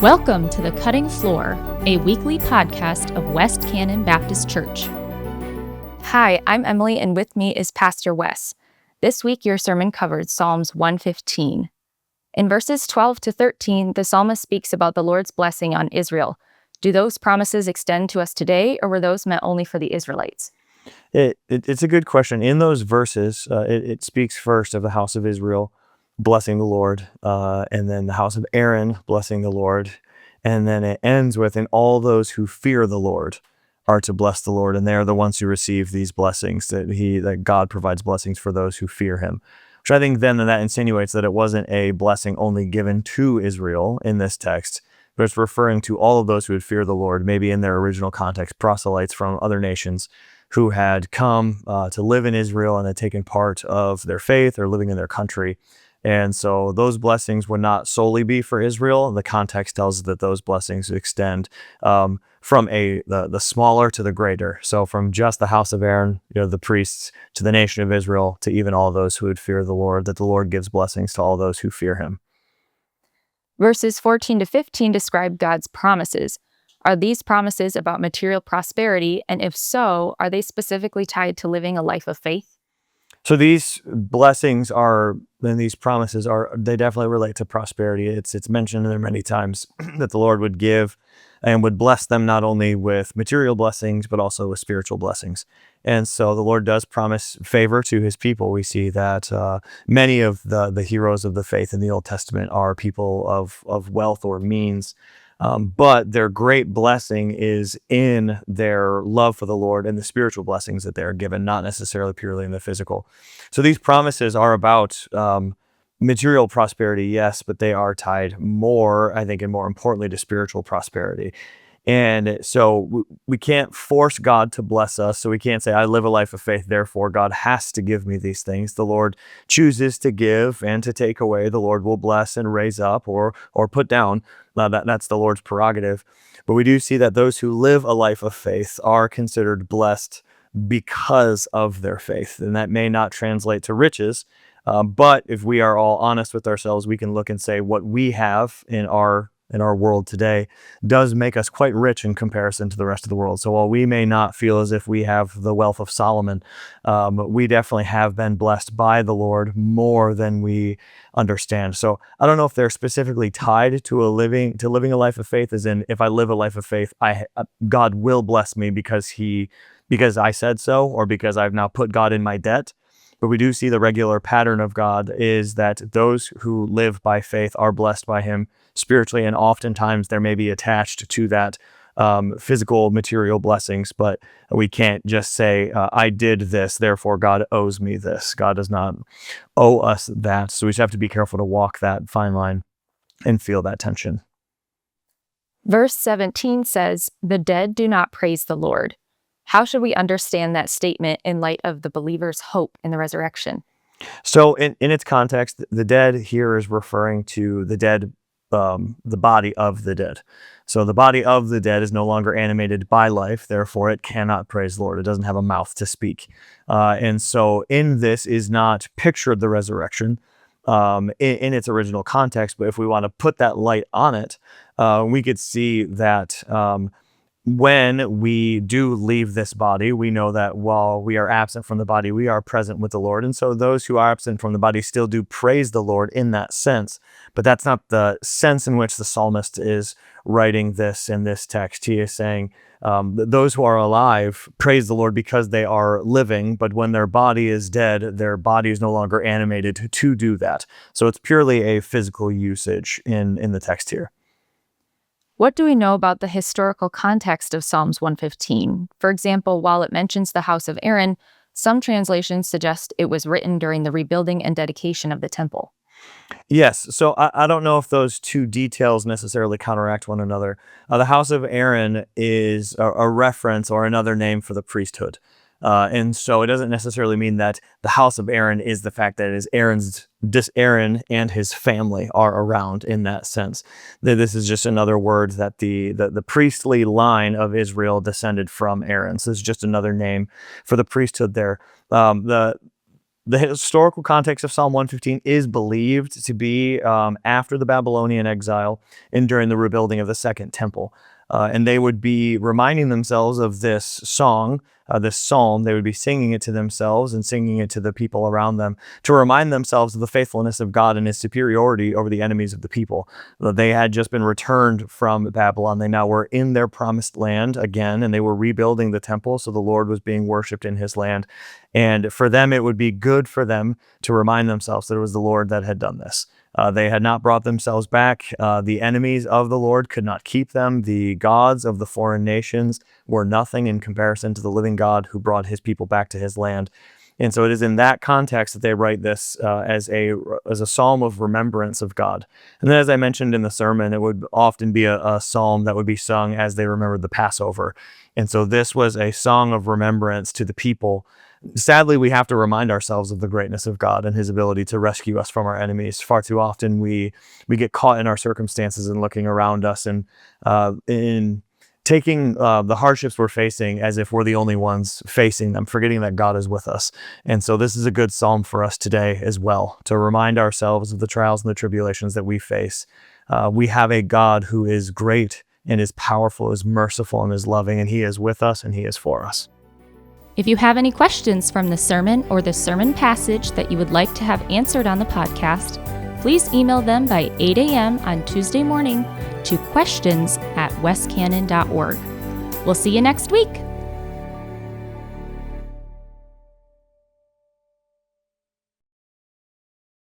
Welcome to The Cutting Floor, a weekly podcast of West Cannon Baptist Church. Hi, I'm Emily, and with me is Pastor Wes. This week, your sermon covered Psalms 115. In verses 12 to 13, the psalmist speaks about the Lord's blessing on Israel. Do those promises extend to us today, or were those meant only for the Israelites? It's a good question. In those verses, it speaks first of the house of Israel blessing the Lord, and then the house of Aaron blessing the Lord, and then it ends with, and all those who fear the Lord are to bless the Lord, and they are the ones who receive these blessings, that God provides blessings for those who fear him. Which I think then that insinuates that it wasn't a blessing only given to Israel in this text, but it's referring to all of those who would fear the Lord, maybe in their original context, proselytes from other nations who had come to live in Israel and had taken part of their faith or living in their country. And so those blessings would not solely be for Israel. The context tells us that those blessings extend from the smaller to the greater. So from just the house of Aaron, the priests, to the nation of Israel, to even all those who would fear the Lord, that the Lord gives blessings to all those who fear him. Verses 14 to 15 describe God's promises. Are these promises about material prosperity? And if so, are they specifically tied to living a life of faith? So these blessings and these promises they definitely relate to prosperity. It's mentioned there many times that the Lord would give and would bless them not only with material blessings, but also with spiritual blessings. And so the Lord does promise favor to his people. We see that many of the heroes of the faith in the Old Testament are people of wealth or means. But their great blessing is in their love for the Lord and the spiritual blessings that they are given, not necessarily purely in the physical. So these promises are about material prosperity, yes, but they are tied more, I think, and more importantly, to spiritual prosperity. And so we can't force God to bless us. So we can't say, I live a life of faith, therefore God has to give me these things. The Lord chooses to give and to take away. The Lord will bless and raise up or put down. That's the Lord's prerogative. But we do see that those who live a life of faith are considered blessed because of their faith. And that may not translate to riches. But if we are all honest with ourselves, we can look and say what we have in our world today does make us quite rich in comparison to the rest of the world. So while we may not feel as if we have the wealth of Solomon, we definitely have been blessed by the Lord more than we understand. So I don't know if they're specifically tied to living a life of faith, as in if I live a life of faith, God will bless me because I said so, or because I've now put God in my debt. But we do see the regular pattern of God is that those who live by faith are blessed by him spiritually, and oftentimes there may be attached to that physical material blessings, but we can't just say, I did this, therefore God owes me this. God does not owe us that. So we just have to be careful to walk that fine line and feel that tension. Verse 17 says, "The dead do not praise the Lord." How should we understand that statement in light of the believer's hope in the resurrection? So in its context, the dead here is referring to the dead, the body of the dead. So the body of the dead is no longer animated by life, therefore it cannot praise the Lord. It doesn't have a mouth to speak. And so in this is not pictured the resurrection in its original context, but if we want to put that light on it, we could see that when we do leave this body, we know that while we are absent from the body, we are present with the Lord. And so those who are absent from the body still do praise the Lord in that sense. But that's not the sense in which the psalmist is writing this in this text. He is saying those who are alive praise the Lord because they are living, but when their body is dead, their body is no longer animated to do that. So it's purely a physical usage in the text here. What do we know about the historical context of Psalms 115? For example, while it mentions the house of Aaron, some translations suggest it was written during the rebuilding and dedication of the temple. Yes, so I don't know if those two details necessarily counteract one another. The house of Aaron is a reference or another name for the priesthood. And so it doesn't necessarily mean that the house of Aaron is the fact that it is Aaron and his family are around in that sense. This is just another word that the priestly line of Israel descended from Aaron. So it's just another name for the priesthood there. The historical context of Psalm 115 is believed to be after the Babylonian exile and during the rebuilding of the Second Temple. And they would be reminding themselves of this song, this psalm. They would be singing it to themselves and singing it to the people around them to remind themselves of the faithfulness of God and his superiority over the enemies of the people. They had just been returned from Babylon. They now were in their promised land again, and they were rebuilding the temple, so the Lord was being worshipped in his land. And for them, it would be good for them to remind themselves that it was the Lord that had done this. They had not brought themselves back. The enemies of the Lord could not keep them. The gods of the foreign nations were nothing in comparison to the living God who brought his people back to his land. And so it is in that context that they write this as a psalm of remembrance of God. And then, as I mentioned in the sermon, it would often be a psalm that would be sung as they remembered the Passover. And so this was a song of remembrance to the people. Sadly, we have to remind ourselves of the greatness of God and his ability to rescue us from our enemies. Far too often we get caught in our circumstances and looking around us and in taking the hardships we're facing as if we're the only ones facing them, forgetting that God is with us. And so this is a good psalm for us today as well, to remind ourselves of the trials and the tribulations that we face. We have a God who is great and is powerful, is merciful, and is loving, and he is with us and he is for us. If you have any questions from the sermon or the sermon passage that you would like to have answered on the podcast, please email them by 8 a.m. on Tuesday morning to questions@westcannon.org. We'll see you next week.